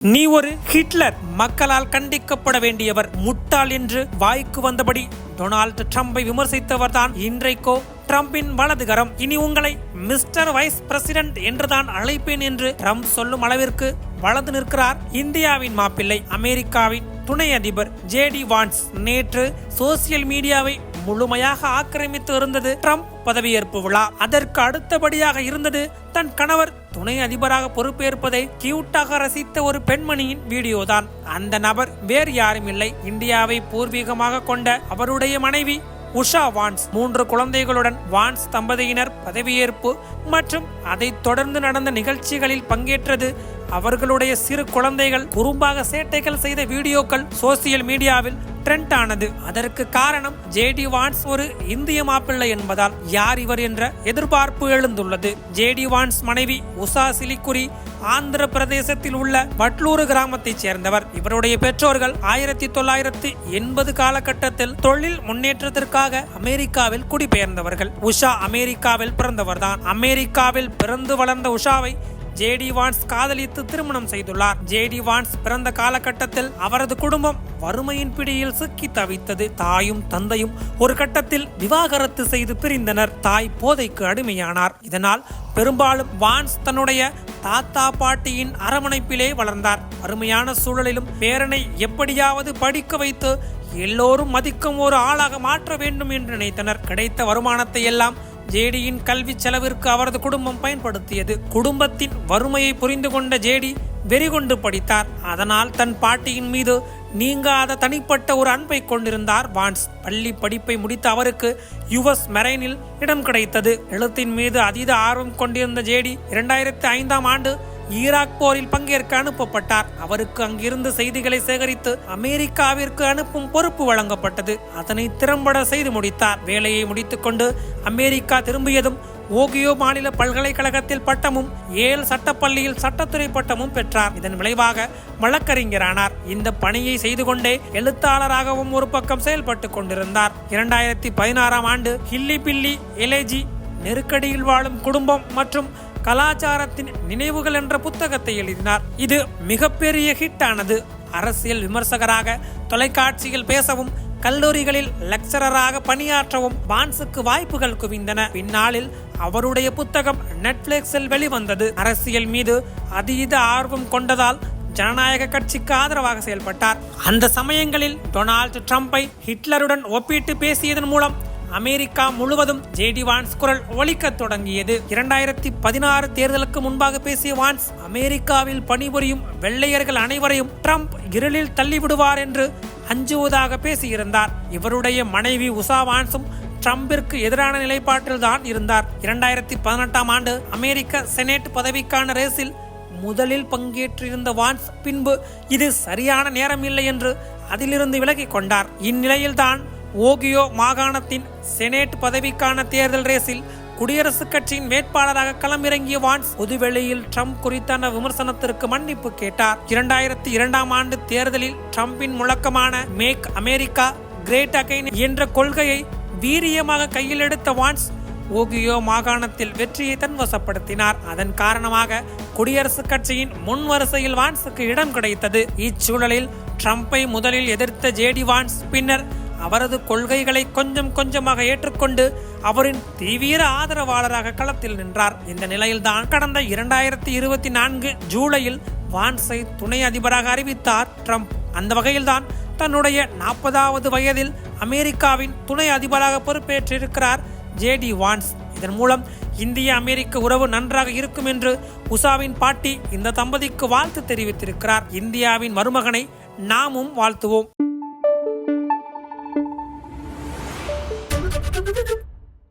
நீ ஒரு ஹிட்லர், மக்களால் கண்டிக்கப்பட வேண்டியவர், முட்டாள் என்று வாய்க்கு வந்தபடி டொனால்டு ட்ரம்பை விமர்சித்தவர்தான் இன்றைக்கோ ட்ரம்பின் வலதுகரம். இனி உங்களை மிஸ்டர் வைஸ் பிரசிடென்ட் என்றுதான் அழைப்பேன் என்று ட்ரம்ப் சொல்லும் அளவிற்கு வளர்ந்து நிற்கிறார் இந்தியாவின் மாப்பிள்ளை. அமெரிக்காவின் துணை அதிபர் ஜேடி வான்ஸ் நேற்று சோசியல் மீடியாவை முழுமையாக ஆக்கிரமித்து இருந்தது ட்ரம்ப் பதவியேற்பு விழா. அதற்கு அடுத்தபடியாக இருந்தது தன் கணவர் துணை அதிபராக பொறுப்பேற்பதை கியூட்டாக ரசித்த ஒரு பெண்மணியின் வீடியோ தான். அந்த நபர் வேறு யாரும் இல்லை, இந்தியாவை பூர்வீகமாக கொண்ட அவருடைய மனைவி உஷா வான்ஸ். 3 குழந்தைகளுடன் வான்ஸ் தம்பதியினர் பதவியேற்பு மற்றும் அதைத் தொடர்ந்து நடந்த நிகழ்ச்சிகளில் பங்கேற்றது. அவர்களுடைய சிறு குழந்தைகள் குறும்பாக சேட்டைகள் செய்த வீடியோக்கள் சோசியல் மீடியாவில் ட்ரெண்ட் ஆனது. அதற்கு காரணம் ஜேடி வான்ஸ் ஒரு இந்திய மாப்பிள்ளை என்பதால் யார் இவர் என்ற எதிர்பார்ப்பு எழுந்துள்ளது. ஜேடி வான்ஸ் மனைவி உஷா சிலிகுரி ஆந்திர பிரதேசத்தில் உள்ள வட்லூர் கிராமத்தைச் சேர்ந்தவர். இவருடைய பெற்றோர்கள் 1980 காலகட்டத்தில் தொழில் முன்னேற்றத்திற்காக அமெரிக்காவில் குடிபெயர்ந்தவர்கள். உஷா அமெரிக்காவில் பிறந்தவர்தான். அமெரிக்காவில் பிறந்து வளர்ந்த உஷாவை ஜேடி வான்ஸ் காதலித்து திருமணம் செய்துள்ளார். ஜேடி வான்ஸ் பிறந்த காலகட்டத்தில் அவரது குடும்பம் வறுமையின் பிடியில் சிக்கி தவித்தது. தாயும் தந்தையும் ஒரு கட்டத்தில் விவாகரத்து செய்து பிரிந்தனர். தாய் போதைக்கு அடிமையானார். இதனால் பெரும்பாலும் வான்ஸ் தன்னுடைய தாத்தா பாட்டியின் அரவணைப்பிலே வளர்ந்தார். வறுமையான சூழலிலும் பேரனை எப்படியாவது படிக்க வைத்து எல்லோரும் மதிக்கும் ஒரு ஆளாக மாற்ற வேண்டும் என்று நினைத்தனர். கிடைத்த வருமானத்தை எல்லாம் ஜேடியின் கல்வி செலவிற்கு அவரது குடும்பம் பயன்படுத்தியது. குடும்பத்தின் வறுமையை புரிந்து கொண்ட ஜேடி வெறிகொண்டு படித்தார். அதனால் தன் பாட்டியின் மீது நீங்காத தனிப்பட்ட ஒரு அன்பை கொண்டிருந்தார் வான்ஸ். பள்ளி படிப்பை முடித்த அவருக்கு US மெரைனில் இடம் கிடைத்தது. எழுத்தின் மீது அதீத ஆர்வம் கொண்டிருந்த ஜேடி 2005ஆம் ஆண்டு ஈராக் போரில் பங்கேற்க அனுப்பப்பட்டார். அவருக்கு அங்கிருந்து செய்திகளை சேகரித்து அமெரிக்காவிற்கு அனுப்பும் பொறுப்பு வழங்கப்பட்டது. அதனை திறம்பட செய்து முடித்தார். வேலையை முடித்துக்கொண்டு அமெரிக்கா திரும்பியதும் ஓகியோ மாநில பல்கலைக்கழகத்தில் பட்டமும் ஏல் சட்டப்பள்ளியில் சட்டத்துறை பட்டமும் பெற்றார். இதன் விளைவாக வழக்கறிஞரானார். இந்த பணியை செய்து கொண்டே எழுத்தாளராகவும் ஒரு பக்கம் செயல்பட்டு கொண்டிருந்தார். 2016ஆம் ஆண்டு ஹில்லி பில்லி எலேஜி, நெருக்கடியில் வாழும் குடும்பம் மற்றும் கலாச்சாரத்தின் நினைவுகள் என்ற புத்தகத்தை எழுதினார். இது மிகப்பெரிய ஹிட் ஆனது. அரசியல் விமர்சகராக தொலைக்காட்சியில் பேசவும் கல்லூரிகளில் லெக்சரராக பணியாற்றவும் வான்ஸுக்கு வாய்ப்புகள் குவிந்தன. பின்னாளில் அவருடைய புத்தகம் நெட்ஃபிளிக்ஸில் வெளிவந்தது. அரசியல் மீது அதீத ஆர்வம் கொண்டதால் ஜனநாயக கட்சிக்கு ஆதரவாக செயல்பட்டார். அந்த சமயங்களில் டொனால்டு ட்ரம்பை ஹிட்லருடன் ஒப்பிட்டு பேசியதன் மூலம் அமெரிக்கா முழுவதும் ஜேடி வான்ஸ் குரல் ஒலிக்க தொடங்கியது. 2016 தேர்தலுக்கு முன்பாக பேசிய வான்ஸ் அமெரிக்காவில் பணிபுரியும் வெள்ளையர்கள் அனைவரையும் ட்ரம்ப் இருளில் தள்ளிவிடுவார் என்று அஞ்சுவதாக பேசியிருந்தார். இவருடைய மனைவி உஷா வான்ஸும் ட்ரம்பிற்கு எதிரான நிலைப்பாட்டில் தான் இருந்தார். 2018ஆம் ஆண்டு அமெரிக்க செனேட் பதவிக்கான ரேஸில் முதலில் பங்கேற்றிருந்த வான்ஸ் பின்பு இது சரியான நேரம் இல்லை என்று அதிலிருந்து விலகிக் கொண்டார். இந்நிலையில்தான் ஓகியோ மாகாணத்தின் செனேட் பதவிக்கான தேர்தல் ரேஸில் குடியரசுக் கட்சியின் வேட்பாளராக களமிறங்கிய வான்ஸ் பொதுவெளியில் ட்ரம்ப் குறித்தான விமர்சனத்திற்கு மன்னிப்பு கேட்டார். 2002ஆம் ஆண்டு தேர்தலில் ட்ரம்பின் முழக்கமான மேக் அமெரிக்கா கிரேட் அகைன் என்ற கொள்கையை வீரியமாக கையில் எடுத்த வான்ஸ் ஓகியோ மாகாணத்தில் வெற்றியை தன்வசப்படுத்தினார். அதன் காரணமாக குடியரசுக் கட்சியின் முன் வரிசையில் வான்ஸுக்கு இடம் கிடைத்தது. இச்சூழலில் ட்ரம்பை முதலில் எதிர்த்த ஜேடி வான்ஸ் பின்னர் அவரது கொள்கைகளை கொஞ்சம் கொஞ்சமாக ஏற்றுக்கொண்டு அவரின் தீவிர ஆதரவாளராக களத்தில் நின்றார். இந்த நிலையில்தான் கடந்த 2024 ஜூலையில் வான்ஸை துணை அதிபராக அறிவித்தார் ட்ரம்ப். அந்த வகையில்தான் தன்னுடைய 40வது வயதில் அமெரிக்காவின் துணை அதிபராக பொறுப்பேற்றிருக்கிறார் ஜேடி வான்ஸ். இதன் மூலம் இந்திய அமெரிக்க உறவு நன்றாக இருக்கும் என்று உஷாவின் பாட்டி இந்த தம்பதிக்கு வாழ்த்து தெரிவித்திருக்கிறார். இந்தியாவின் மருமகனை நாமும் வாழ்த்துவோம்.